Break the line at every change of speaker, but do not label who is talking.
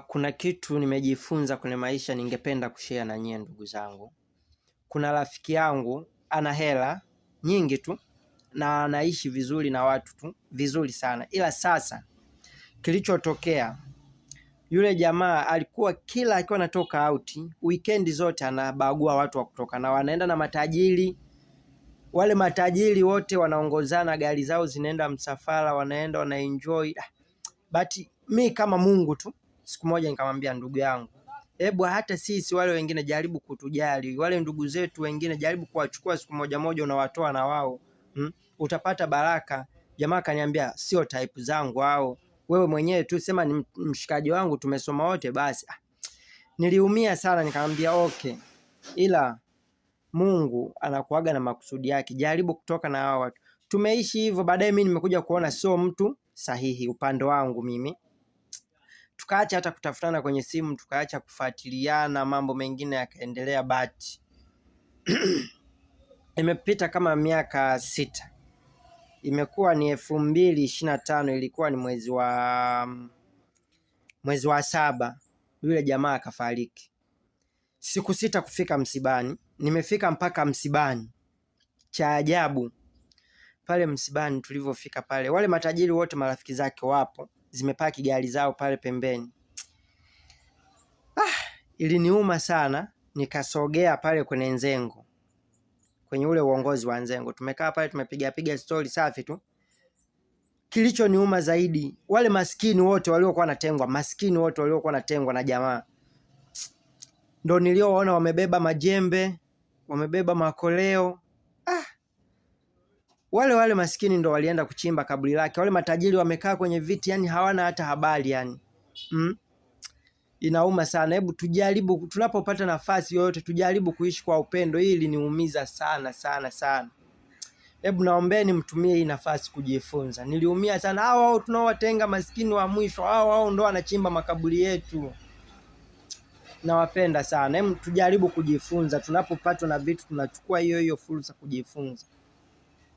Kuna kitu nimejifunza kwenye maisha ningependa kushare na nyie ndugu zangu. Kuna rafiki yangu ana hela nyingi tu na anaishi vizuri na watu tu vizuri sana. Ila sasa kilichotokea, yule jamaa alikuwa kila akiwa anatoka out, weekend zote anabagua watu wa kutoka na wanaenda na matajiri. Wale matajiri wote wanaongozana, gari zao zinaenda msafara, wanaenda wanaenjoy. But mi kama Mungu tu, siku moja nikamwambia ndugu yangu, hebu hata sisi wale wengine jaribu kutujali. Wale ndugu zetu wengine jaribu kuwachukua siku moja moja unawatoa na wao. Utapata baraka. Jamaa kaniambia sio type zangu hao. Wewe mwenyewe tu sema ni mshikaji wangu, tumesoma wote basi. Niliumia sana, nikamwambia okay. Ila Mungu anakuaga na makusudi yake. Jaribu kutoka na hao watu. Tumeishi hivyo, baadaye mimi nimekuja kuona sio mtu sahihi upande wangu mimi. Tukaacha hata kutafutana kwenye simu, tukaacha kufuatiliana, mambo mengine yakaendelea. But imepita kama miaka 6. Imekuwa ni 2025, ilikuwa ni mwezi wa 7, yule jamaa akafariki. Siku 6 kufika msibani, nimefika mpaka msibani. Cha ajabu, pale msibani tulivyofika pale, wale matajiri wote marafiki zake wapo, zimepaki gari zao pale pembeni. Iliniuma sana, nikasogea pale kwenye Nzengo, kwenye ule uongozi wa Nzengo. Tumekaa pale tumepiga story safi tu. Kilichoniuma zaidi, wale maskini wote waliokuwa wanatengwa na jamaa, ndo nilioona wamebeba majembe, wamebeba makoleo. Wale maskini ndo walienda kuchimba kaburi lake. Wale matajiri wamekaa kwenye viti, yani hawana hata habari yani. Inauma sana. Hebu tujaribu, tunapopata nafasi yoyote tujaribu kuishi kwa upendo. Hili niumiza sana sana sana. Hebu naombeni mtumie hii nafasi kujifunza. Niliumia sana. Hao tunaowatenga maskini wa mwisho, hao ndo wanachimba makaburi yetu. Nawapenda sana. Hebu tujaribu kujifunza. Tunapopatwa na vitu tunachukua hiyo fursa kujifunza.